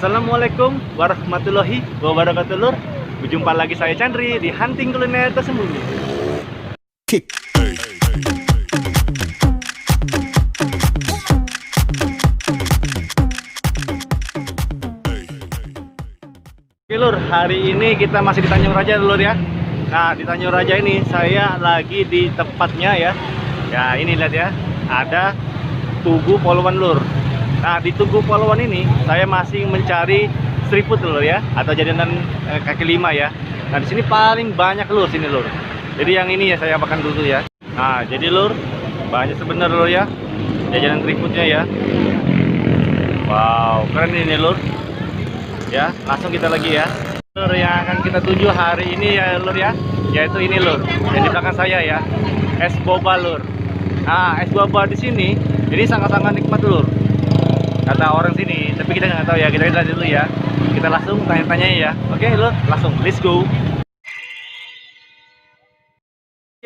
Assalamualaikum warahmatullahi wabarakatuh, lur. Berjumpa lagi saya Chandri di Hunting Kuliner Tersembunyi. Oke lur, hari ini kita masih di Tanjung Raja lur ya. Nah, di Tanjung Raja ini saya lagi di tempatnya ya. Ya, ini lihat ya. Ada Tugu Poluan lur. Nah, di Tugu Poluan ini saya masih mencari street food lur ya, atau jajanan kaki lima ya. Nah, di sini paling banyak lur sini lur. Jadi yang ini ya saya makan dulu ya. Nah, jadi lur, banyak sebenarnya lur ya jajanan street foodnya ya. Wow, keren ini lur. Ya, langsung kita lagi ya. Lur, yang akan kita tuju hari ini ya lur ya, yaitu ini lur, yang di belakang saya ya. Es boba lur. Nah, es boba di sini ini sangat-sangat nikmat lur, kata orang sini, tapi kita nggak tahu ya. Kita lihat dulu ya, kita langsung tanya-tanya ya. Oke lur, langsung let's go.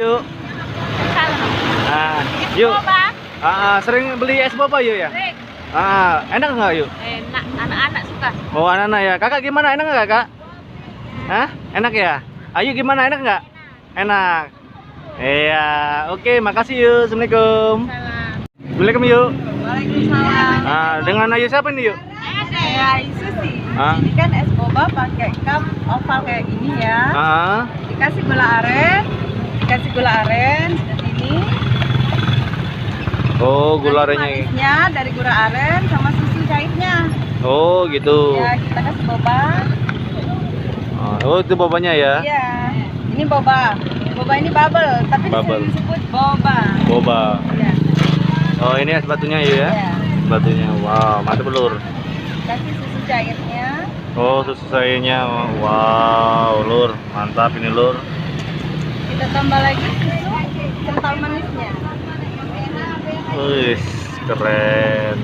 Yuk. Nah, yuk. Sering beli es boba yuk ya. Enak nggak yuk? Enak, anak-anak suka. Oh, anak-anak ya. Kakak gimana, enak nggak kakak? Hah? Enak ya? Ayo gimana, enak nggak? Enak. Iya, oke, makasih yuk. Assalamualaikum. Salam. Assalamualaikum yuk. Waalaikumsalam. Dengan Ayu siapa nih yuk? Saya Susi. Ah. Ini kan es boba pakai cup oval kayak gini ya. Dikasih gula aren seperti ini. Oh, gula Nanti arennya. manisnya dari gula aren sama susu cairnya. Oh, gitu. Ya, kita kasih boba. Oh, itu bobanya ya? Iya. Ini boba. Boba ini bubble, tapi Bubble. disebut boba. Boba. Ya. Oh, ini es batunya ya? Iya. Es batunya. Wow, mantap lur. Kasih susu cairnya. Oh, susu sayurnya. Wow, lur. Mantap ini lur. Kita tambah lagi susu kental manisnya. Wih, keren.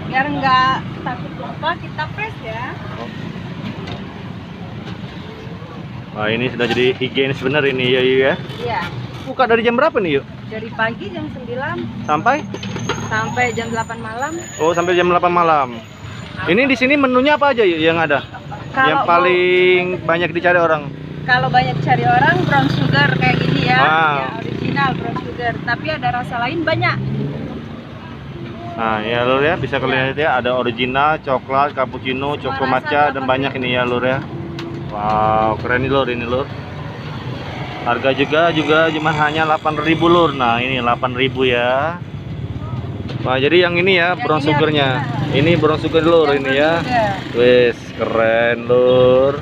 Biar nggak takut lupa, kita press ya. Wah, ini sudah jadi higienis bener ini ya yuk ya. Iya. Buka dari jam berapa nih yuk? Dari pagi jam 9 Sampai? sampai jam 8 malam. Oh, sampai jam 8 malam. Ini di sini menunya apa aja yuk yang ada? Yang Kalau paling banyak dicari orang? Kalau banyak cari orang brown sugar kayak gini ya. Wow. Ya, original brown sugar. Tapi ada rasa lain banyak. Nah, ya lur ya, bisa kalian lihat ya, ada original, coklat, cappuccino, Semua choco rasa matcha, dan dapat banyak ini ya lur ya. Wow, keren nih lur, ini lur. Harga juga cuma hanya 8.000 lur. Nah, ini 8.000 ya. Wah, jadi yang ini ya, brown ini sugarnya. original. Ini brown sugar lur Yang ini brown ya. sugar. Wes, keren lur.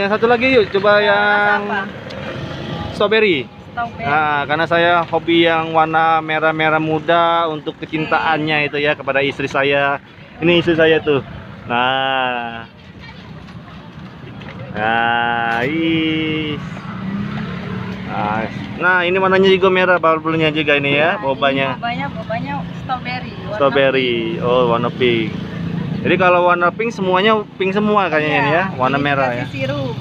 Yang satu lagi yuk, coba yang apa? strawberry. Strawberry. Nah, karena saya hobi yang warna merah-merah muda untuk kecintaannya itu ya kepada istri saya. Ini istri saya tuh. Nah, ih. Nah, ini warnanya juga merah, bubble-nya juga ini ya, Nah, bobanya. ini bobanya strawberry. warna Strawberry. Oh, warna pink. Jadi kalau warna pink semuanya pink semua kayaknya ini ya, warna ini merah ya. dikasih sirup.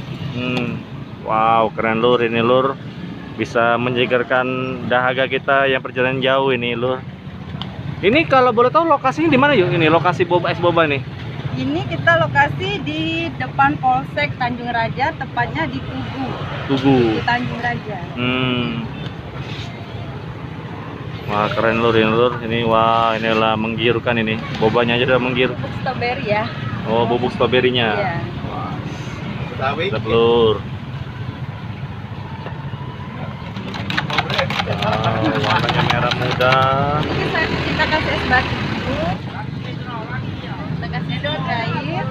Wow, keren lur ini lur. Bisa menyegarkan dahaga kita yang perjalanan jauh ini lur. Ini kalau boleh tahu lokasinya di mana yuk? Ini lokasi boba es boba nih. Ini kita lokasi di depan Polsek Tanjung Raja, tepatnya di Tugu. Tugu. Di Tanjung Raja. Wah, keren lur ini lur. Ini wah, inilah menggiurkan ini. Bobanya aja udah menggiur. Bubuk strawberry ya. Oh, bubuk stroberinya. Iya. Wah. Mantap lur. Wow, warnanya merah muda. Ini kita kasih es batu dulu. Kita kasih sedot air.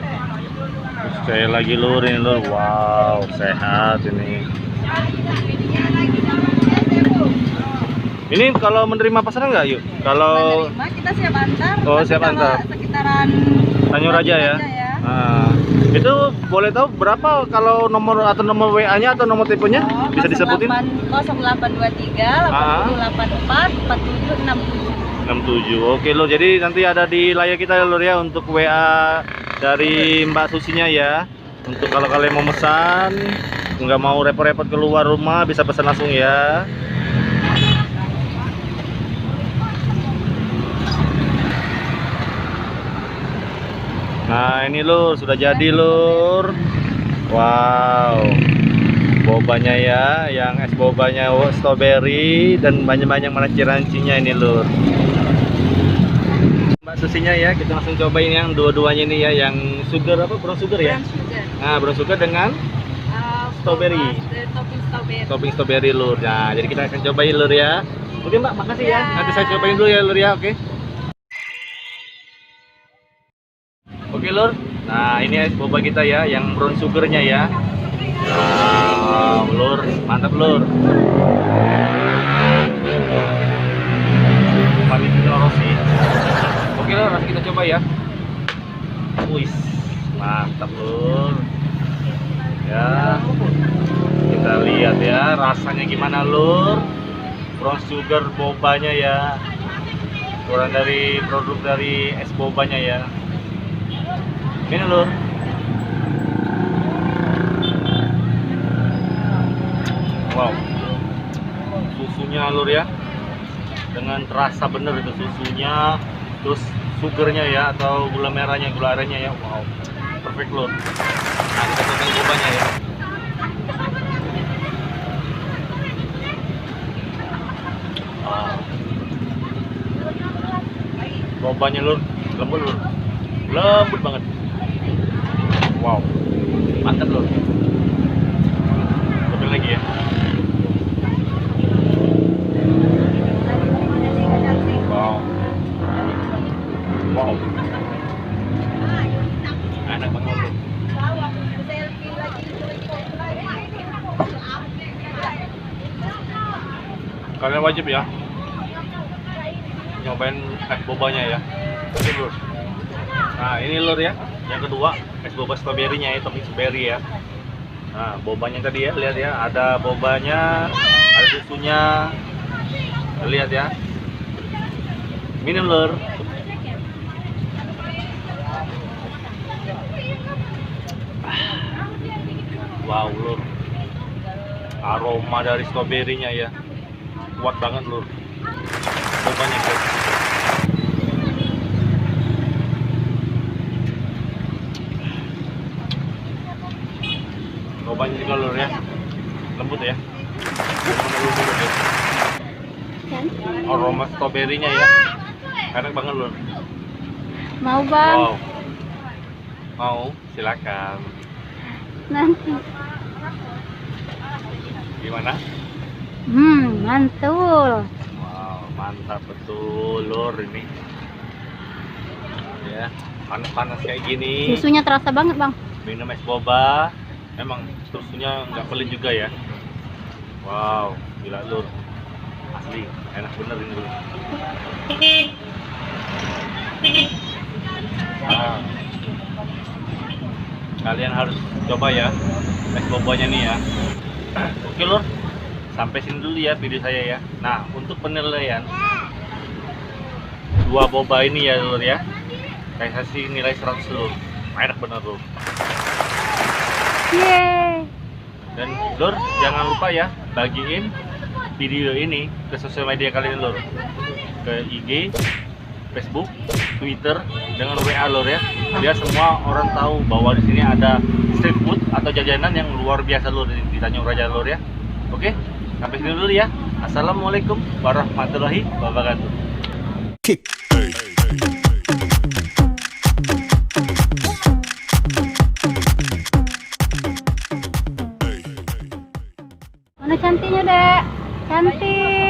Sekali lagi lur ini lur. Wow, sehat ini. Ini kalau menerima pesanan nggak yuk? Kalau Menerima, kita siap antar. Oh, Tapi siap kalau antar. Sekitaran Tanjung Raja ya. Nah, itu boleh tahu berapa kalau nomor atau nomor WA-nya atau nomor tipenya bisa disebutin? 0823 8084 4767. 67. Oke lur, jadi nanti ada di layar kita ya lur ya untuk WA dari Mbak Susinya ya. Untuk kalau kalian mau pesan, nggak mau repot-repot keluar rumah, bisa pesan langsung ya. Nah ini lur, sudah jadi lur. Wow, bobanya ya, yang es bobanya strawberry dan banyak-banyak mana crunchy-nya ini lur. Mbak Susinya ya, kita langsung cobain yang dua-duanya ini ya, yang sugar apa, brown sugar ya. Brown sugar. Nah brown sugar dengan strawberry. Topping strawberry. Topping strawberry lur. Nah jadi kita akan cobain lur ya. Oke Mbak, makasih ya. Nanti saya cobain dulu ya lur ya, oke. Oke lur. Nah ini es boba kita ya, yang brown sugarnya ya. Wow, lur, mantap lur. Valentino Rossi. Oke lur, nanti kita coba ya. Wih, mantap lur. Ya, kita lihat ya rasanya gimana lur. Brown sugar bobanya ya, kurang dari produk dari es bobanya ya. Ini lur. Wow, susunya lur ya, dengan terasa bener itu susunya, terus sugarnya ya, atau gula merahnya, gula arennya ya. Wow, perfect lur. Nah kita cobain bobanya ya. Wow. Bobanya lur, lembut lur, lembut banget. Wow, mantap lur. Cobain lagi ya. Wow, wow, enak banget lur. Kalian wajib ya nyobain es bobanya ya. Oke lur. Nah ini lur ya, yang kedua es boba stroberinya ya, topping strawberry ya. Nah bobanya tadi ya, lihat ya, ada bobanya, ada susunya, lihat ya. Minum lur. Wow lur, aroma dari stroberinya ya, kuat banget lur. Bobanya guys. Bobanya juga lur ya, lembut ya. Lembut ya. Aroma stroberinya ya, enak banget lur. Mau bang? Wow, mau silakan. Nanti. Gimana? Mantul. Wow, mantap betul lur ini. Ya, panas-panas kayak gini. Susunya terasa banget bang. Minum es boba, emang susunya nggak pelit juga ya. Wow, gila lur, asli enak bener ini lur. Nah, kalian harus coba ya es bobanya nih ya. Oke lur, sampai sini dulu ya video saya ya. Nah untuk penilaian dua boba ini ya lur ya, saya kasih nilai 100 lur. Enak bener lur. Yeay. Dan lur jangan lupa ya, bagiin video ini ke sosial media kalian lur, ke IG, Facebook, Twitter, dengan WA lur ya, biar semua orang tahu bahwa di sini ada street food atau jajanan yang luar biasa lur di Tanjung Raja lur ya. Oke, sampai sini dulu ya. Assalamualaikum warahmatullahi wabarakatuh. Mana cantiknya dek? Cantik.